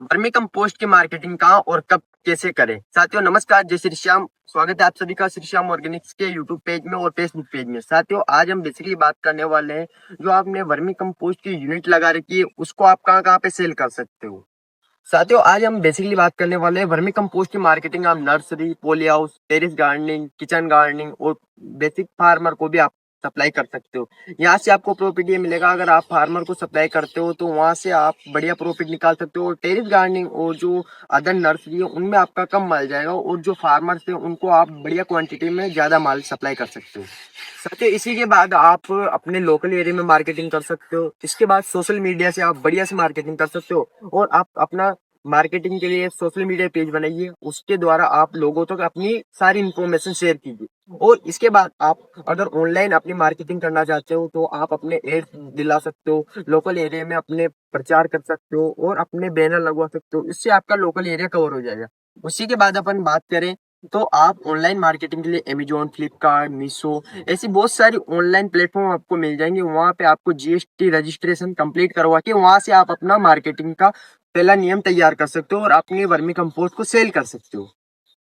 Vermi compost की marketing कहाँ और कब कैसे करें। साथियों नमस्कार, जय श्री श्याम। स्वागत है आप सभी का श्री श्याम ऑर्गेनिक्स के यूट्यूब पेज में और फेसबुक पेज में। साथियों आज हम बेसिकली बात करने वाले हैं, जो आपने वर्मी कंपोस्ट की यूनिट लगा रखी है उसको आप कहाँ कहाँ पे सेल कर सकते हो। साथियों आज हम बेसिकली बात करने वाले हैं वर्मी कंपोस्ट की मार्केटिंग आप nursery, poly house, terrace gardening, kitchen gardening और बेसिक फार्मर को भी आप सप्लाई कर सकते हो। यहाँ से आपको प्रॉफिट ये मिलेगा, अगर आप फार्मर को सप्लाई करते हो तो वहाँ से आप बढ़िया प्रॉफिट निकाल सकते हो। और टेरेस गार्डनिंग और जो अदर नर्सरी है उनमें आपका कम माल जाएगा और जो फार्मर्स है उनको आप बढ़िया क्वांटिटी में ज्यादा माल सप्लाई कर सकते हो। साथियों इसी के बाद आप अपने लोकल एरिया में मार्केटिंग कर सकते हो। इसके बाद सोशल मीडिया से आप बढ़िया से मार्केटिंग कर सकते हो और आप अपना मार्केटिंग के लिए सोशल मीडिया पेज बनाइए, उसके द्वारा आप लोगों तक अपनी सारी इन्फॉर्मेशन शेयर कीजिए। और इसके बाद आप अगर ऑनलाइन अपनी मार्केटिंग करना चाहते हो तो आप अपने एड दिला सकते हो, लोकल एरिया में अपने प्रचार कर सकते हो और अपने बैनर लगवा सकते हो। इससे आपका लोकल एरिया कवर हो जाएगा। उसी के बाद अपन बात करें तो आप ऑनलाइन मार्केटिंग के लिए अमेजोन, फ्लिपकार्ट, मीशो ऐसी बहुत सारी ऑनलाइन प्लेटफॉर्म आपको मिल जाएंगे। वहां पे आपको जीएसटी रजिस्ट्रेशन कंप्लीट करवा के वहां से आप अपना मार्केटिंग का पहला नियम तैयार कर सकते हो और अपनी वर्मी कंपोस्ट को सेल कर सकते हो।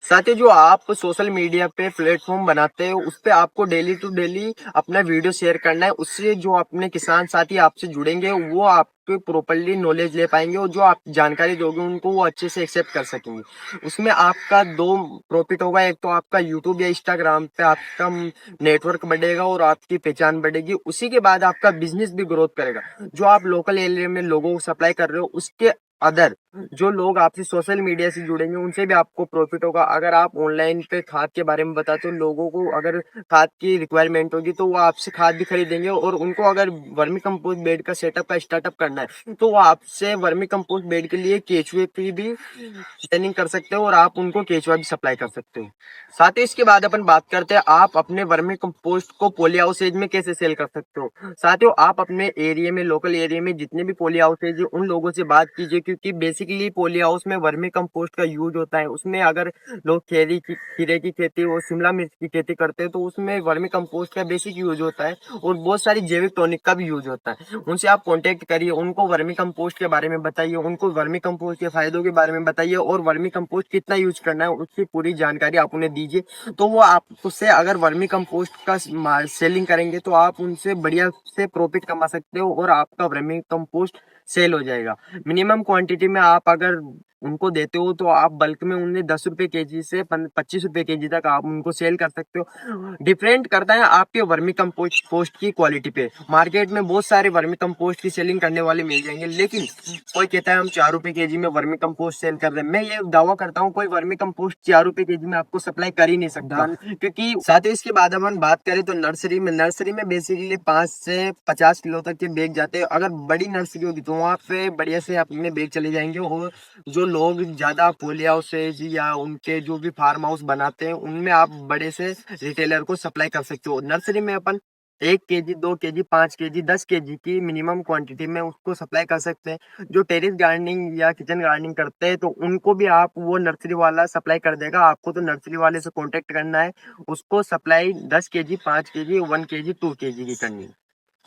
साथ ही जो आप सोशल मीडिया पे प्लेटफॉर्म बनाते हो उस पे आपको डेली टू डेली अपना वीडियो शेयर करना है। उससे जो अपने किसान साथी आपसे जुड़ेंगे वो आपके प्रॉपरली नॉलेज ले पाएंगे और जो आप जानकारी दोगे उनको वो अच्छे से एक्सेप्ट कर सकेंगे। उसमें आपका दो प्रॉफिट होगा, एक तो आपका यूट्यूब या इंस्टाग्राम पे आपका नेटवर्क बढ़ेगा और आपकी पहचान बढ़ेगी। उसी के बाद आपका बिजनेस भी ग्रोथ करेगा। जो आप लोकल एरिया में लोगों को सप्लाई कर रहे हो उसके अदर जो लोग आपसे सोशल मीडिया से जुड़ेंगे उनसे भी आपको प्रॉफिट होगा। अगर आप ऑनलाइन पे खाद के बारे में बताते हो लोगों को, अगर खाद की रिक्वायरमेंट होगी तो वो आपसे खाद भी खरीदेंगे। और उनको अगर वर्मी कंपोस्ट बेड का सेटअप का स्टार्टअप करना है तो वो आपसे वर्मी कंपोस्ट बेड के लिए केचुए की भी ट्रेनिंग कर सकते हो और आप उनको केचुआ भी सप्लाई कर सकते हो। साथ ही इसके बाद अपन बात करते हैं आप अपने वर्मी कंपोस्ट को पॉली हाउसेज में कैसे सेल कर सकते हो। साथियों आप अपने एरिया में, लोकल एरिया में जितने भी पॉली हाउसेज है उन लोगों से बात कीजिए, क्योंकि बेसिकली पॉली हाउस में वर्मी कंपोस्ट का यूज होता है। उसमें अगर लोग खीरे की खेती और शिमला मिर्च की खेती करते हैं तो उसमें वर्मी कंपोस्ट का बेसिक यूज होता है और बहुत सारी जैविक टॉनिक का भी यूज होता है। उनसे आप कॉन्टेक्ट करिए, उनको वर्मी कंपोस्ट के बारे में बताइए, उनको वर्मी कंपोस्ट के फायदों के बारे में बताइए और वर्मी कंपोस्ट कितना यूज करना है उसकी पूरी जानकारी आप उन्हें दीजिए। तो वो आपसे अगर वर्मी कंपोस्ट का सेलिंग करेंगे तो आप उनसे बढ़िया से प्रॉफिट कमा सकते हो और आपका वर्मी कंपोस्ट सेल हो जाएगा। मिनिमम क्वांटिटी में आप अगर उनको देते हो तो आप बल्क में उन्हें 10 रुपए केजी से 25 रुपए केजी तक आप उनको सेल कर सकते हो। डिपेंड करता है आपके वर्मी कंपोस्ट पोस्ट की क्वालिटी पे। मार्केट में बहुत सारे वर्मी कंपोस्ट की सेलिंग करने वाले मिल जाएंगे, लेकिन कोई कहता है हम 4 रुपए केजी में वर्मी कंपोस्ट सेल कर रहे हैं। मैं ये दावा करता हूँ कोई वर्मी कंपोस्ट 4 रुपए केजी में आपको सप्लाई कर ही नहीं सकता। क्योंकि साथ ही इसके बाद हम बात करें तो नर्सरी में बेसिकली 5 से 50 किलो तक के बैग जाते हैं। अगर बड़ी नर्सरी होगी तो वहाँ पे बढ़िया से अपने बैग चले जाएंगे और जो लोग ज्यादा पॉली हाउसेज या उनके जो भी फार्म हाउस बनाते हैं उनमें आप बड़े से रिटेलर को सप्लाई कर सकते हो। नर्सरी में अपन 1 केजी, 2 केजी, 5 केजी, 10 केजी की मिनिमम क्वांटिटी में उसको सप्लाई कर सकते हैं। जो टेरेस गार्डनिंग या किचन गार्डनिंग करते हैं तो उनको भी आप वो नर्सरी वाला सप्लाई कर देगा। आपको तो नर्सरी वाले से कांटेक्ट करना है, उसको supply 10 KG, 5 KG, 1 KG, 2 KG की करनी है।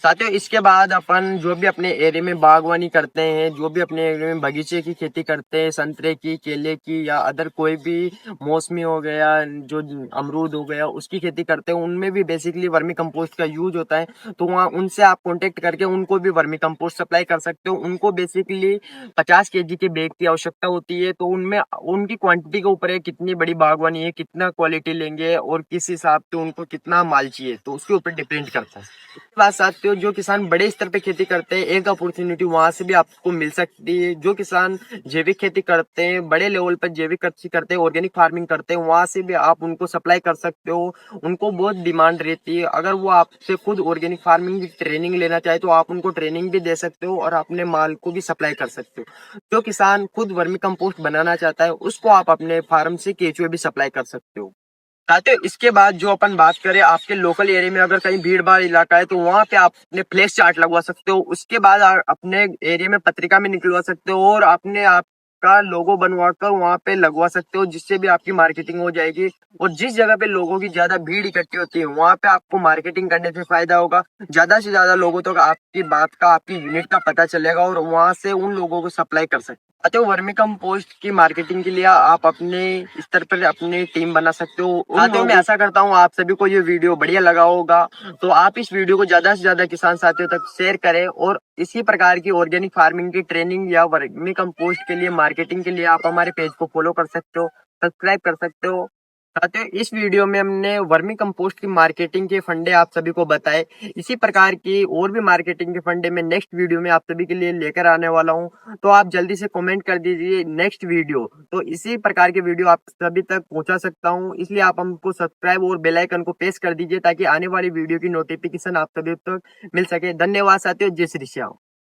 साथियों इसके बाद अपन जो भी अपने एरिया में बागवानी करते हैं, जो भी अपने एरिया में बगीचे की खेती करते हैं, संतरे की, केले की या अदर कोई भी मौसमी हो गया, जो अमरूद हो गया, उसकी खेती करते हैं, उनमें भी बेसिकली वर्मी कंपोस्ट का यूज होता है। तो वहाँ उनसे आप कांटेक्ट करके उनको भी वर्मी कंपोस्ट सप्लाई कर सकते हो। उनको बेसिकली 50 केजी के बैग की आवश्यकता होती है। तो उनमें उनकी क्वांटिटी के ऊपर है कितनी बड़ी बागवानी है, कितना क्वालिटी लेंगे और किस हिसाब से उनको कितना माल चाहिए, तो उसके ऊपर डिपेंड करता है। इसके बाद साथियों जो किसान बड़े स्तर पे खेती करते हैं एक अपॉर्चुनिटी वहां से भी आपको मिल सकती है। जो किसान जैविक खेती करते हैं, बड़े लेवल पर जैविक कृषि करते हैं, ऑर्गेनिक फार्मिंग करते हैं, वहां से भी आप उनको सप्लाई कर सकते हो। उनको बहुत डिमांड रहती है। अगर वो आपसे खुद ऑर्गेनिक फार्मिंग की ट्रेनिंग लेना चाहे तो आप उनको ट्रेनिंग भी दे सकते हो और अपने माल को भी सप्लाई कर सकते हो। जो किसान खुद वर्मी कंपोस्ट बनाना चाहता है उसको आप अपने फार्म से केचुए भी सप्लाई कर सकते हो। साथियों इसके बाद जो अपन बात करें आपके लोकल एरिया में अगर कहीं भीड़ भाड़ इलाका है तो वहां पे आप अपने फ्लैश चार्ट लगवा सकते हो। उसके बाद अपने एरिया में पत्रिका में निकलवा सकते हो और अपने आप का लोगो बनवा कर वहां पे लगवा सकते हो, जिससे भी आपकी मार्केटिंग हो जाएगी। और जिस जगह पे लोगों की ज्यादा भीड़ इकट्ठी होती है वहां पे आपको मार्केटिंग करने से फायदा होगा। ज्यादा से ज्यादा लोगों तक आपकी बात का, आपकी यूनिट का पता चलेगा और वहां से उन लोगों को सप्लाई कर सकते साथियों वर्मी कंपोस्ट की मार्केटिंग के लिए आप अपने स्तर पर अपनी टीम बना सकते हो। साथियों मैं आशा करता हूँ आप सभी को ये वीडियो बढ़िया लगा होगा, तो आप इस वीडियो को ज्यादा से ज्यादा किसान साथियों तक शेयर करें और इसी प्रकार की ऑर्गेनिक फार्मिंग की ट्रेनिंग या वर्मी कंपोस्ट के लिए मार्केटिंग के लिए आप हमारे पेज को फॉलो कर सकते हो, सब्सक्राइब कर सकते हो। साथियों इस वीडियो में हमने वर्मी कंपोस्ट की मार्केटिंग के फंडे आप सभी को बताए। इसी प्रकार की और भी मार्केटिंग के फंडे मैं नेक्स्ट वीडियो में आप सभी के लिए लेकर आने वाला हूं, तो आप जल्दी से कमेंट कर दीजिए नेक्स्ट वीडियो, तो इसी प्रकार के वीडियो आप सभी तक पहुंचा सकता हूं। इसलिए आप हमको सब्सक्राइब और बेल आइकन को प्रेस कर दीजिए ताकि आने वाली वीडियो की नोटिफिकेशन आप सभी तक मिल सके। धन्यवाद साथियों, जय श्री श्याम।